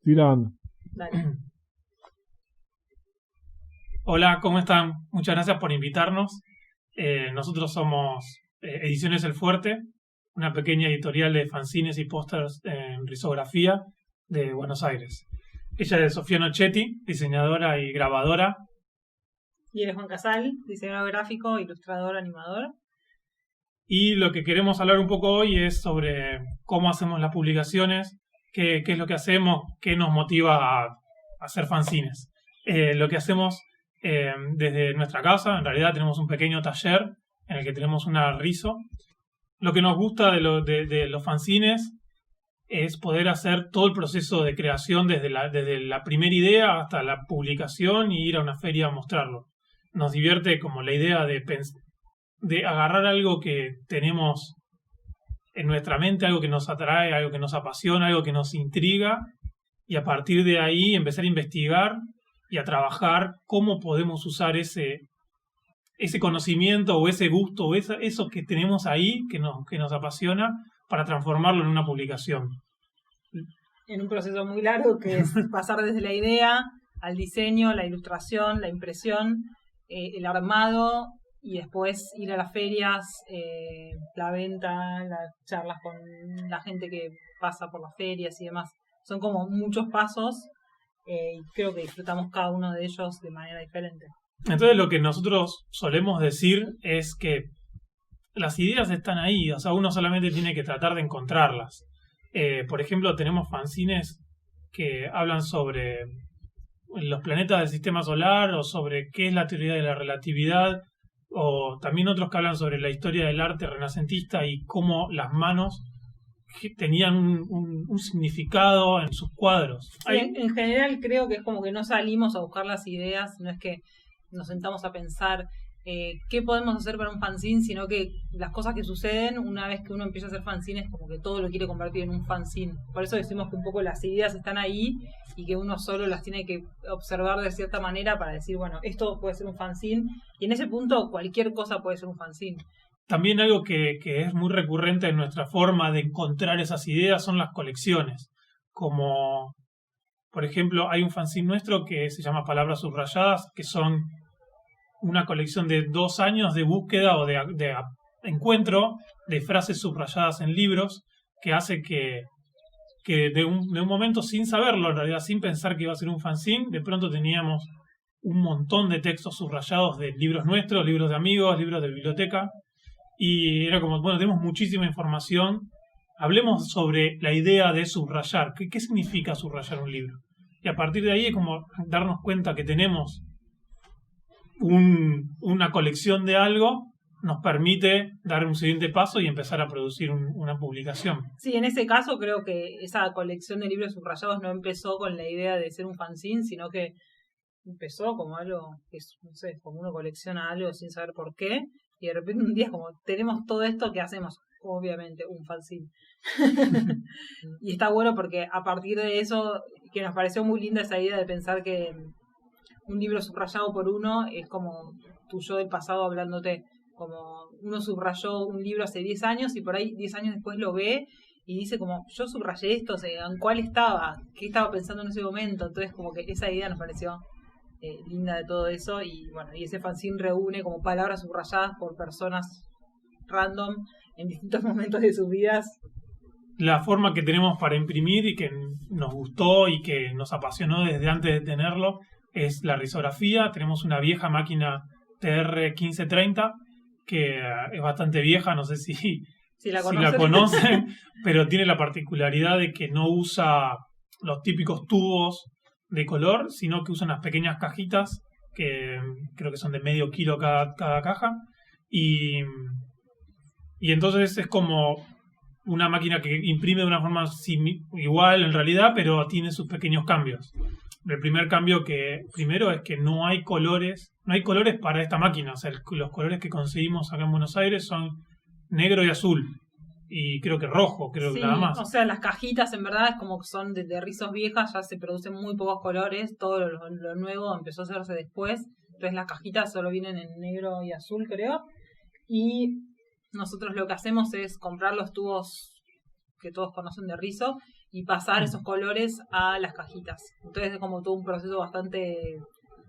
Estoy grabando. Dale. Hola, ¿cómo están? Muchas gracias por invitarnos. Nosotros somos Ediciones El Fuerte, una pequeña editorial de fanzines y pósters en risografía de Buenos Aires. Ella es Sofía Nochetti, diseñadora y grabadora. Y eres Juan Casal, diseñador gráfico, ilustrador, animador. Y lo que queremos hablar un poco hoy es sobre cómo hacemos las publicaciones, qué es lo que hacemos, qué nos motiva a hacer fanzines. Lo que hacemos desde nuestra casa, en realidad tenemos un pequeño taller en el que tenemos una rizo. Lo que nos gusta de los fanzines es poder hacer todo el proceso de creación desde la primera idea hasta la publicación y ir a una feria a mostrarlo. Nos divierte como la idea de agarrar algo que tenemos en nuestra mente, algo que nos atrae, algo que nos apasiona, algo que nos intriga, y a partir de ahí empezar a investigar y a trabajar cómo podemos usar ese conocimiento o ese gusto o eso que tenemos ahí, que nos apasiona, para transformarlo en una publicación. En un proceso muy largo que es pasar desde la idea al diseño, la ilustración, la impresión, el armado, y después ir a las ferias, la venta, las charlas con la gente que pasa por las ferias y demás. Son como muchos pasos y creo que disfrutamos cada uno de ellos de manera diferente. Entonces lo que nosotros solemos decir es que las ideas están ahí, o sea, uno solamente tiene que tratar de encontrarlas. Por ejemplo, tenemos fanzines que hablan sobre los planetas del sistema solar o sobre qué es la teoría de la relatividad, o también otros que hablan sobre la historia del arte renacentista y cómo las manos tenían un significado en sus cuadros. Sí, en general creo que es como que no salimos a buscar las ideas, no es que nos sentamos a pensar qué podemos hacer para un fanzine, sino que las cosas que suceden una vez que uno empieza a hacer fanzines, como que todo lo quiere convertir en un fanzine. Por eso decimos que un poco las ideas están ahí y que uno solo las tiene que observar de cierta manera para decir, bueno, esto puede ser un fanzine, y en ese punto cualquier cosa puede ser un fanzine. También algo que es muy recurrente en nuestra forma de encontrar esas ideas son las colecciones. Como, por ejemplo, hay un fanzine nuestro que se llama Palabras Subrayadas, que son una colección de 2 años de búsqueda o de encuentro de frases subrayadas en libros, que hace que de un momento, sin saberlo, en realidad sin pensar que iba a ser un fanzine, de pronto teníamos un montón de textos subrayados de libros nuestros, libros de amigos, libros de biblioteca, y era como, bueno, tenemos muchísima información, hablemos sobre la idea de subrayar, qué significa subrayar un libro. Y a partir de ahí es como darnos cuenta que tenemos una colección de algo, nos permite dar un siguiente paso y empezar a producir una publicación. Sí, en ese caso creo que esa colección de libros subrayados no empezó con la idea de ser un fanzine, sino que empezó como algo que es, no sé, como uno colecciona algo sin saber por qué, y de repente un día es como, tenemos todo esto, ¿qué hacemos? Obviamente, un fanzine. Y está bueno porque a partir de eso, que nos pareció muy linda esa idea de pensar que un libro subrayado por uno es como tu yo del pasado hablándote, como uno subrayó un libro hace 10 años y por ahí 10 años después lo ve y dice como, yo subrayé esto, o sea, ¿en cuál estaba? ¿Qué estaba pensando en ese momento? Entonces como que esa idea nos pareció linda de todo eso, y bueno, y ese fanzine reúne como palabras subrayadas por personas random en distintos momentos de sus vidas. La forma que tenemos para imprimir y que nos gustó y que nos apasionó desde antes de tenerlo es la risografía. Tenemos una vieja máquina TR-1530 que es bastante vieja, no sé si la conocen, pero tiene la particularidad de que no usa los típicos tubos de color, sino que usa unas pequeñas cajitas que creo que son de medio kilo cada caja, y entonces es como una máquina que imprime de una forma igual en realidad, pero tiene sus pequeños cambios. El primer cambio primero es que no hay colores para esta máquina. O sea, los colores que conseguimos acá en Buenos Aires son negro y azul, y creo que rojo, sí, que nada más. O sea, las cajitas en verdad es como que son de rizos viejas, ya se producen muy pocos colores, todo lo nuevo empezó a hacerse después, entonces las cajitas solo vienen en negro y azul, creo, y nosotros lo que hacemos es comprar los tubos que todos conocen de rizo y pasar esos colores a las cajitas. Entonces es como todo un proceso bastante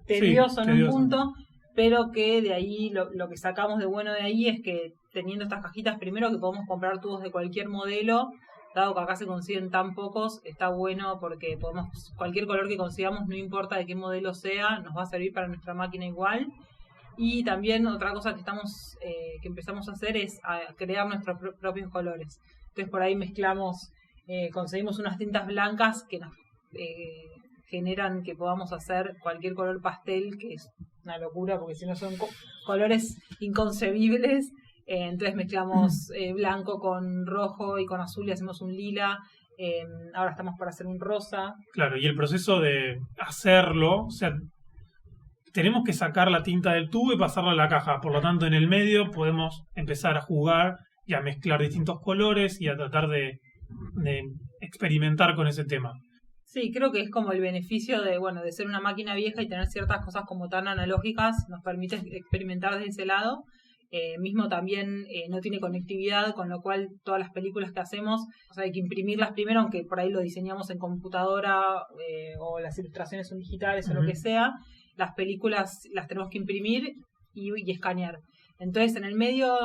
tedioso en un punto, pero que de ahí lo que sacamos de bueno de ahí es que teniendo estas cajitas, primero que podemos comprar tubos de cualquier modelo, dado que acá se consiguen tan pocos, está bueno porque podemos, cualquier color que consigamos, no importa de qué modelo sea, nos va a servir para nuestra máquina igual. Y también otra cosa que empezamos a hacer es a crear nuestros propios colores. Entonces por ahí mezclamos, conseguimos unas tintas blancas que nos generan que podamos hacer cualquier color pastel, que es una locura porque si no son colores inconcebibles. Entonces mezclamos blanco con rojo y con azul y hacemos un lila. Ahora estamos para hacer un rosa. Claro, y el proceso de hacerlo, o sea, tenemos que sacar la tinta del tubo y pasarla a la caja. Por lo tanto, en el medio podemos empezar a jugar y a mezclar distintos colores y a tratar de experimentar con ese tema. Sí, creo que es como el beneficio de ser una máquina vieja y tener ciertas cosas como tan analógicas, nos permite experimentar desde ese lado. Mismo también no tiene conectividad, con lo cual todas las películas que hacemos, o sea, hay que imprimirlas primero, aunque por ahí lo diseñamos en computadora o las ilustraciones son digitales o lo que sea, las películas las tenemos que imprimir y escanear. Entonces en el medio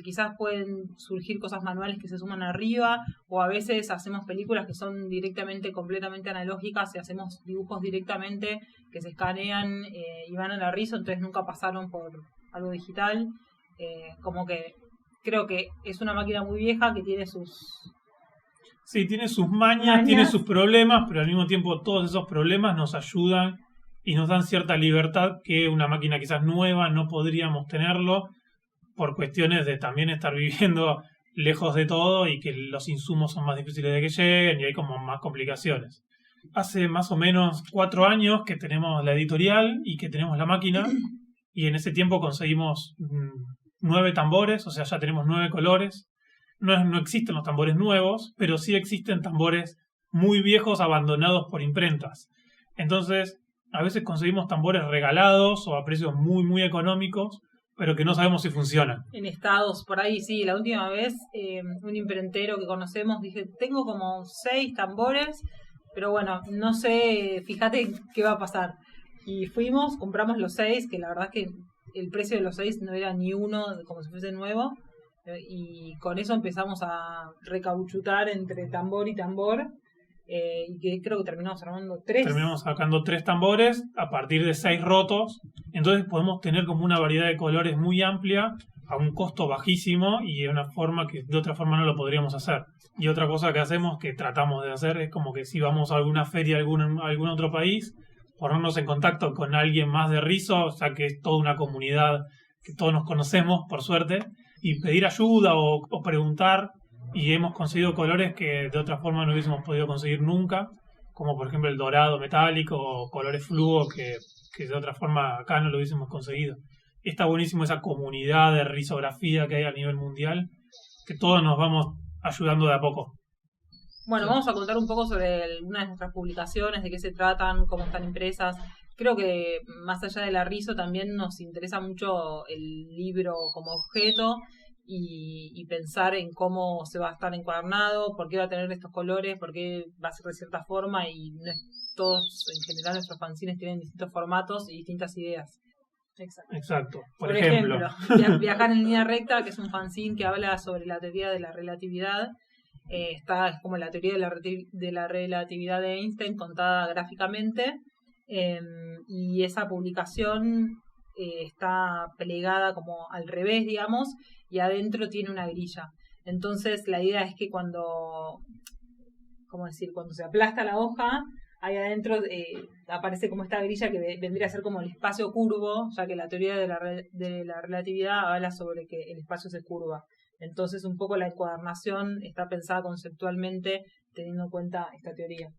quizás pueden surgir cosas manuales que se suman arriba, o a veces hacemos películas que son directamente, completamente analógicas y hacemos dibujos directamente que se escanean y van a la RISO, entonces nunca pasaron por algo digital. Como que creo que es una máquina muy vieja que tiene sus... Sí, tiene sus mañas, tiene sus problemas, pero al mismo tiempo todos esos problemas nos ayudan y nos dan cierta libertad que una máquina quizás nueva no podríamos tenerlo por cuestiones de también estar viviendo lejos de todo y que los insumos son más difíciles de que lleguen y hay como más complicaciones. Hace más o menos 4 años que tenemos la editorial y que tenemos la máquina y en ese tiempo conseguimos 9 tambores, o sea, ya tenemos 9 colores. No existen los tambores nuevos, pero sí existen tambores muy viejos abandonados por imprentas. Entonces, a veces conseguimos tambores regalados o a precios muy, muy económicos, pero que no sabemos si funcionan. En estados, por ahí sí. La última vez, un imprentero que conocemos, dije, tengo como 6 tambores, pero bueno, no sé, fíjate qué va a pasar. Y fuimos, compramos los 6, que la verdad es que el precio de los 6 no era ni uno, como si fuese nuevo, y con eso empezamos a recauchutar entre tambor y tambor, y que creo que terminamos armando 3. Terminamos sacando 3 tambores a partir de 6 rotos, entonces podemos tener como una variedad de colores muy amplia a un costo bajísimo y de una forma que de otra forma no lo podríamos hacer. Y otra cosa que hacemos, que tratamos de hacer, es como que si vamos a alguna feria, a algún otro país, ponernos en contacto con alguien más de Rizo, o sea que es toda una comunidad que todos nos conocemos, por suerte, y pedir ayuda o preguntar, y hemos conseguido colores que de otra forma no hubiésemos podido conseguir nunca, como por ejemplo el dorado metálico o colores fluo que de otra forma acá no lo hubiésemos conseguido. Está buenísimo esa comunidad de risografía que hay a nivel mundial, que todos nos vamos ayudando de a poco. Bueno, vamos a contar un poco sobre algunas de nuestras publicaciones, de qué se tratan, cómo están impresas. Creo que más allá de la RISO también nos interesa mucho el libro como objeto y pensar en cómo se va a estar encuadernado, por qué va a tener estos colores, por qué va a ser de cierta forma y no es, todos en general nuestros fanzines tienen distintos formatos y distintas ideas. Exacto. Por ejemplo, Viajar en línea recta, que es un fanzine que habla sobre la teoría de la relatividad. Es como la teoría de la relatividad de Einstein contada gráficamente, y esa publicación está plegada como al revés, digamos, y adentro tiene una grilla. Entonces la idea es que cuando se aplasta la hoja, ahí adentro aparece como esta grilla que vendría a ser como el espacio curvo, ya que la teoría de la relatividad habla sobre que el espacio se curva. Entonces un poco la encuadernación está pensada conceptualmente teniendo en cuenta esta teoría.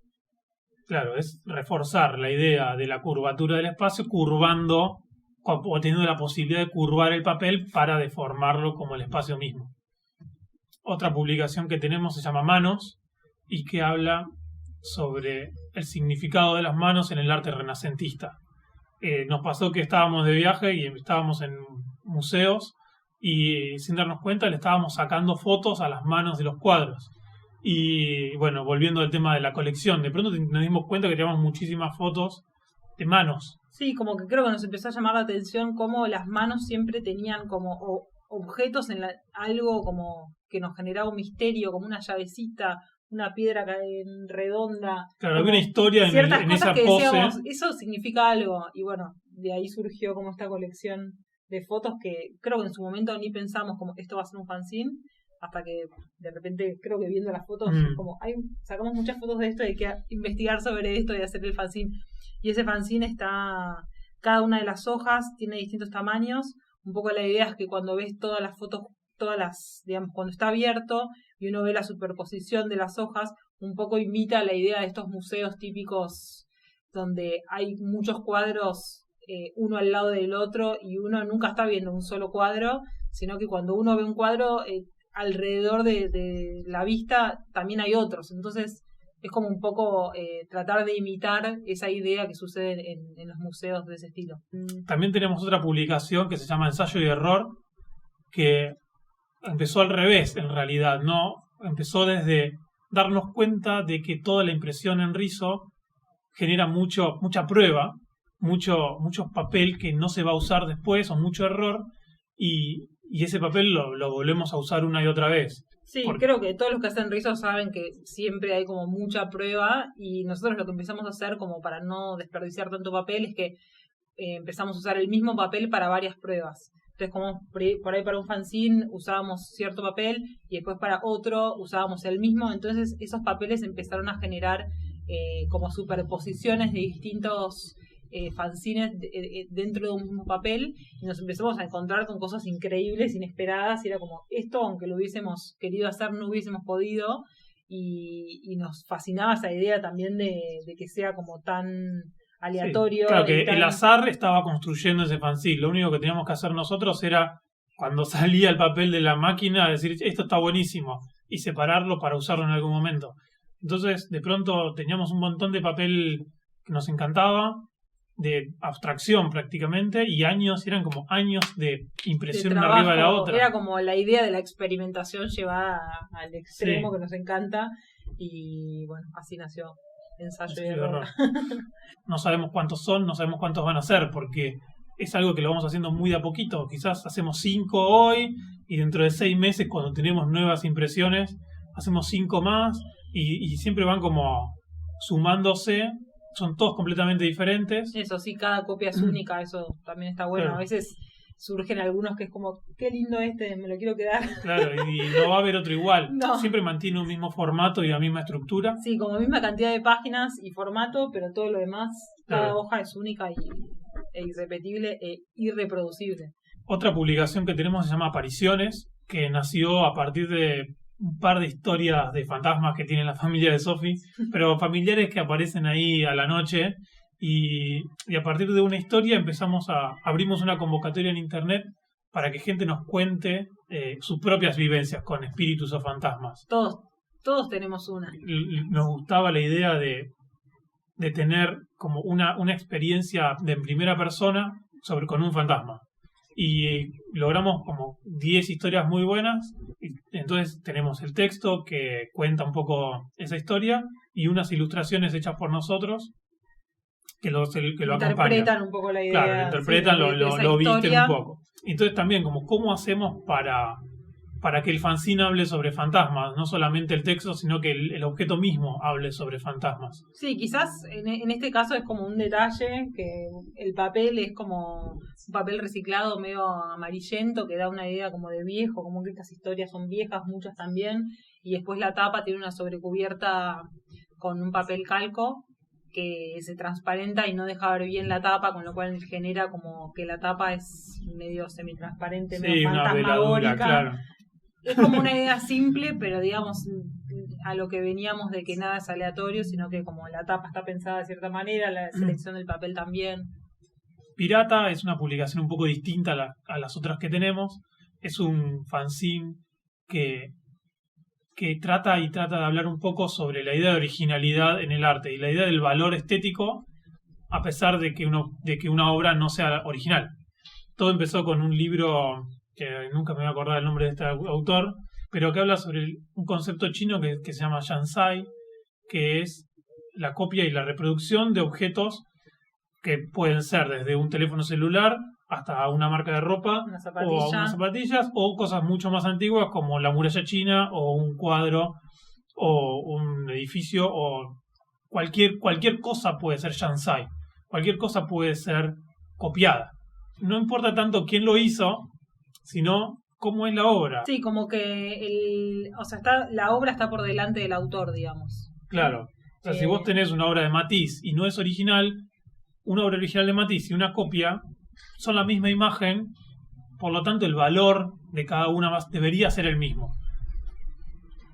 Claro, es reforzar la idea de la curvatura del espacio curvando o teniendo la posibilidad de curvar el papel para deformarlo como el espacio mismo. Otra publicación que tenemos se llama Manos y que habla sobre el significado de las manos en el arte renacentista. Nos pasó que estábamos de viaje y estábamos en museos y sin darnos cuenta le estábamos sacando fotos a las manos de los cuadros. Y bueno, volviendo al tema de la colección, de pronto nos dimos cuenta que teníamos muchísimas fotos de manos. Sí, como que creo que nos empezó a llamar la atención cómo las manos siempre tenían como objetos algo como que nos generaba un misterio, como una llavecita, una piedra redonda. Claro, había una historia ciertas en cosas esa que pose. decíamos, eso significa algo. Y bueno, de ahí surgió como esta colección de fotos que creo que en su momento ni pensamos como esto va a ser un fanzine, hasta que de repente creo que viendo las fotos, como sacamos muchas fotos de esto y hay que investigar sobre esto y hacer el fanzine. Y ese fanzine está, cada una de las hojas tiene distintos tamaños. Un poco la idea es que cuando ves todas las fotos, digamos, cuando está abierto y uno ve la superposición de las hojas, un poco imita la idea de estos museos típicos donde hay muchos cuadros uno al lado del otro y uno nunca está viendo un solo cuadro, sino que cuando uno ve un cuadro, alrededor de la vista también hay otros. Entonces es como un poco tratar de imitar esa idea que sucede en los museos de ese estilo. También tenemos otra publicación que se llama Ensayo y Error, que empezó al revés en realidad, ¿no? Empezó desde darnos cuenta de que toda la impresión en rizo genera mucha prueba, mucho papel que no se va a usar después o mucho error, y ese papel lo volvemos a usar una y otra vez. Sí, creo que todos los que hacen rizos saben que siempre hay como mucha prueba, y nosotros lo que empezamos a hacer como para no desperdiciar tanto papel es que empezamos a usar el mismo papel para varias pruebas. Entonces, como por ahí para un fanzine usábamos cierto papel y después para otro usábamos el mismo, entonces esos papeles empezaron a generar como superposiciones de distintos fanzines dentro de un mismo papel, y nos empezamos a encontrar con cosas increíbles, inesperadas, y era como esto, aunque lo hubiésemos querido hacer, no hubiésemos podido, y nos fascinaba esa idea también de que sea como tan aleatorio. Sí, claro que el azar estaba construyendo ese fanzine, lo único que teníamos que hacer nosotros era, cuando salía el papel de la máquina, decir esto está buenísimo, y separarlo para usarlo en algún momento. Entonces de pronto teníamos un montón de papel que nos encantaba, de abstracción prácticamente, y eran como años de impresión una arriba de la otra. Era como la idea de la experimentación llevada al extremo, que nos encanta, y bueno, así nació Ensayo y Error. No sabemos cuántos son, no sabemos cuántos van a ser, porque es algo que lo vamos haciendo muy de a poquito. Quizás hacemos 5 hoy, y dentro de 6 meses, cuando tenemos nuevas impresiones, hacemos 5 más, y siempre van como sumándose. Son todos completamente diferentes. Eso sí, cada copia es única, eso también está bueno. Claro. A veces surgen algunos que es como, qué lindo me lo quiero quedar. Claro, y no va a haber otro igual. No. Siempre mantiene un mismo formato y la misma estructura. Sí, como misma cantidad de páginas y formato, pero todo lo demás, cada hoja es única e irrepetible e irreproducible. Otra publicación que tenemos se llama Apariciones, que nació a partir de un par de historias de fantasmas que tiene la familia de Sophie, pero familiares que aparecen ahí a la noche, y a partir de una historia abrimos una convocatoria en internet para que gente nos cuente sus propias vivencias con espíritus o fantasmas. Todos tenemos una. Nos gustaba la idea de tener como una experiencia en primera persona con un fantasma. Y logramos como 10 historias muy buenas. Entonces tenemos el texto que cuenta un poco esa historia y unas ilustraciones hechas por nosotros que lo acompañan. Interpretan un poco la idea. Claro, lo interpretan, lo visten un poco. Entonces también como cómo hacemos para que el fanzine hable sobre fantasmas, no solamente el texto, sino que el objeto mismo hable sobre fantasmas. Sí, quizás en este caso es como un detalle, que el papel es como un papel reciclado medio amarillento, que da una idea como de viejo, como que estas historias son viejas, muchas también, y después la tapa tiene una sobrecubierta con un papel calco que se transparenta y no deja ver bien la tapa, con lo cual genera como que la tapa es medio semitransparente, medio fantasmagórica. Claro. Es como una idea simple, pero digamos a lo que veníamos de que nada es aleatorio, sino que como la tapa está pensada de cierta manera, la selección del papel también. Pirata es una publicación un poco distinta a las otras que tenemos. Es un fanzine que trata de hablar un poco sobre la idea de originalidad en el arte y la idea del valor estético, a pesar de que una obra no sea original. Todo empezó con un libro que nunca me voy a acordar el nombre de este autor, pero que habla sobre un concepto chino que se llama Shansai, que es la copia y la reproducción de objetos que pueden ser desde un teléfono celular hasta una marca de ropa o unas zapatillas o cosas mucho más antiguas como la muralla china o un cuadro o un edificio o cualquier cosa puede ser Shansai, cualquier cosa puede ser copiada. No importa tanto quién lo hizo, sino cómo es la obra. Sí, como que la obra está por delante del autor, digamos. Claro. O sea, si vos tenés una obra de Matisse y no es original, una obra original de Matisse y una copia son la misma imagen, por lo tanto el valor de cada una debería ser el mismo.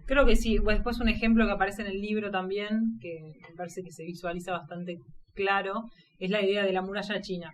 Creo que sí. Después un ejemplo que aparece en el libro también, que me parece que se visualiza bastante claro, es la idea de la muralla china.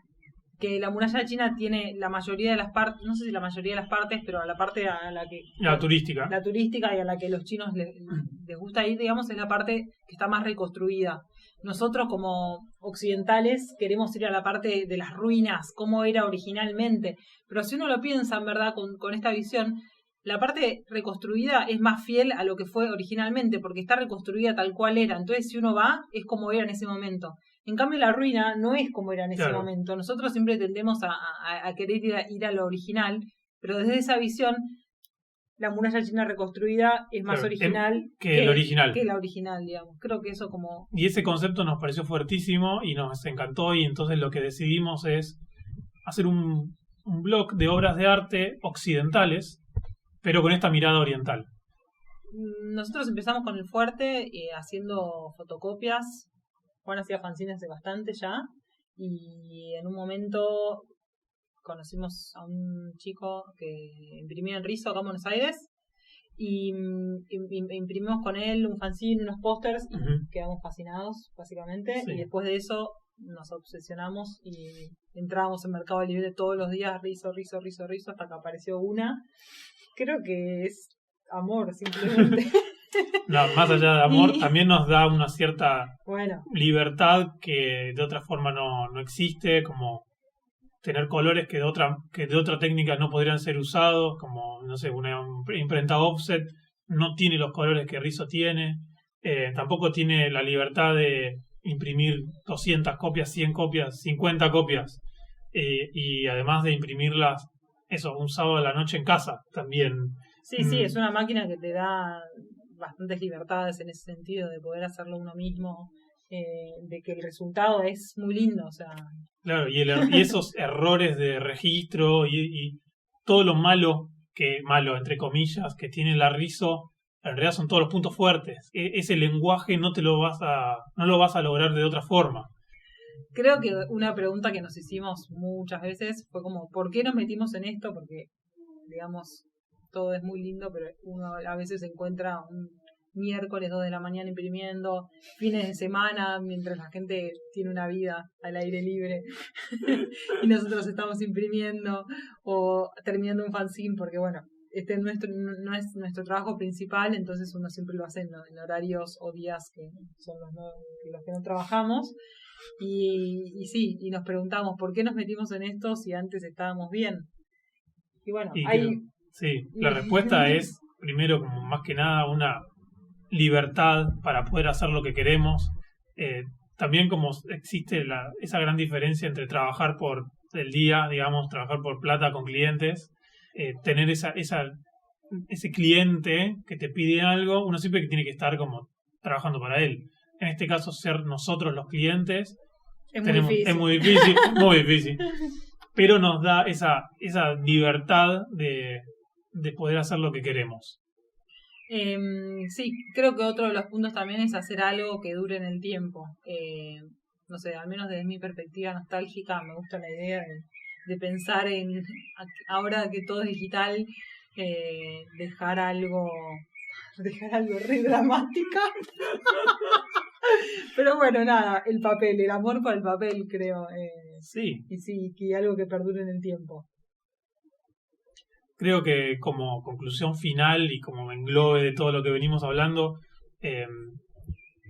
Que la muralla china tiene la mayoría de las partes, no sé si la mayoría de las partes, pero la parte a la que... La turística. La turística y a la que los chinos les gusta ir, digamos, es la parte que está más reconstruida. Nosotros como occidentales queremos ir a la parte de las ruinas, cómo era originalmente. Pero si uno lo piensa, en verdad, con esta visión, la parte reconstruida es más fiel a lo que fue originalmente, porque está reconstruida tal cual era. Entonces, si uno va, es como era en ese momento. En cambio, la ruina no es como era en ese momento. Nosotros siempre tendemos a querer ir a lo original, pero desde esa visión, la muralla china reconstruida es más original que el original. Que la original, digamos. Creo que eso como... Y ese concepto nos pareció fuertísimo y nos encantó, y entonces lo que decidimos es hacer un blog de obras de arte occidentales, pero con esta mirada oriental. Nosotros empezamos con el fuerte haciendo fotocopias. Juan hacía fanzines hace bastante ya, y en un momento conocimos a un chico que imprimía en Rizo acá en Buenos Aires, y imprimimos con él un fanzine, unos pósters, y quedamos fascinados, básicamente, y después de eso nos obsesionamos y entrábamos en Mercado Libre todos los días, Rizo, hasta que apareció una. Creo que es amor, simplemente. No, más allá de amor, también nos da una cierta libertad que de otra forma no existe, como tener colores que de otra técnica no podrían ser usados, como, no sé, una imprenta offset no tiene los colores que Rizo tiene, tampoco tiene la libertad de imprimir 200 copias, 100 copias, 50 copias, y además de imprimirlas, un sábado a la noche en casa, también. Sí, es una máquina que te da bastantes libertades en ese sentido, de poder hacerlo uno mismo, de que el resultado es muy lindo, o sea... Claro, y esos errores de registro y todo lo malo, entre comillas, que tiene la Rizo, en realidad son todos los puntos fuertes. Ese lenguaje no lo vas a lograr de otra forma. Creo que una pregunta que nos hicimos muchas veces fue como, ¿por qué nos metimos en esto? Porque, digamos, todo es muy lindo, pero uno a veces se encuentra un miércoles 2 de la mañana imprimiendo, fines de semana, mientras la gente tiene una vida al aire libre y nosotros estamos imprimiendo o terminando un fanzine, porque bueno, este no es nuestro trabajo principal, entonces uno siempre lo hace en horarios o días que son los que no trabajamos. Y sí, y nos preguntamos ¿por qué nos metimos en esto si antes estábamos bien? Y bueno, la respuesta es, primero, como más que nada, una libertad para poder hacer lo que queremos. También como existe esa gran diferencia entre trabajar por el día, digamos, trabajar por plata con clientes, tener ese cliente que te pide algo, uno siempre que tiene que estar como trabajando para él. En este caso, ser nosotros los clientes es muy difícil, muy difícil. Pero nos da esa libertad de poder hacer lo que queremos. Sí, creo que otro de los puntos también es hacer algo que dure en el tiempo. No sé, al menos desde mi perspectiva nostálgica, me gusta la idea de pensar en, ahora que todo es digital, dejar algo re dramática. Pero bueno, nada, el amor por el papel, creo. Sí. Y sí, que algo que perdure en el tiempo. Creo que como conclusión final y como englobe de todo lo que venimos hablando,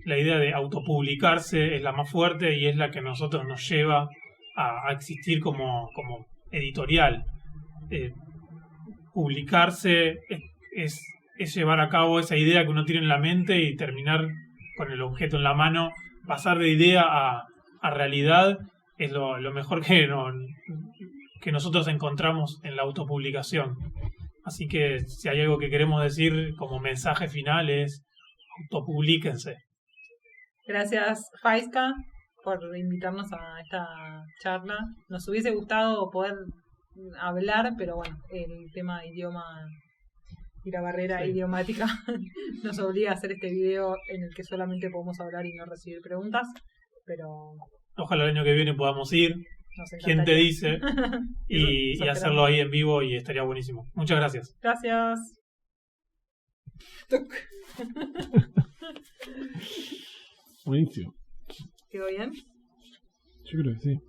la idea de autopublicarse es la más fuerte y es la que a nosotros nos lleva a existir como editorial. Publicarse es es llevar a cabo esa idea que uno tiene en la mente y terminar con el objeto en la mano, pasar de idea a realidad, es lo mejor que nosotros encontramos en la autopublicación. Así que si hay algo que queremos decir como mensaje final es autopubliquense. Gracias, Faiska, por invitarnos a esta charla. Nos hubiese gustado poder hablar, pero bueno, el tema de idioma y la barrera idiomática nos obliga a hacer este video en el que solamente podemos hablar y no recibir preguntas, pero ojalá el año que viene podamos ir, quién te dice, y hacerlo ahí en vivo, y estaría buenísimo. Muchas gracias. Gracias. Buenísimo. ¿Quedó bien? Yo creo que sí.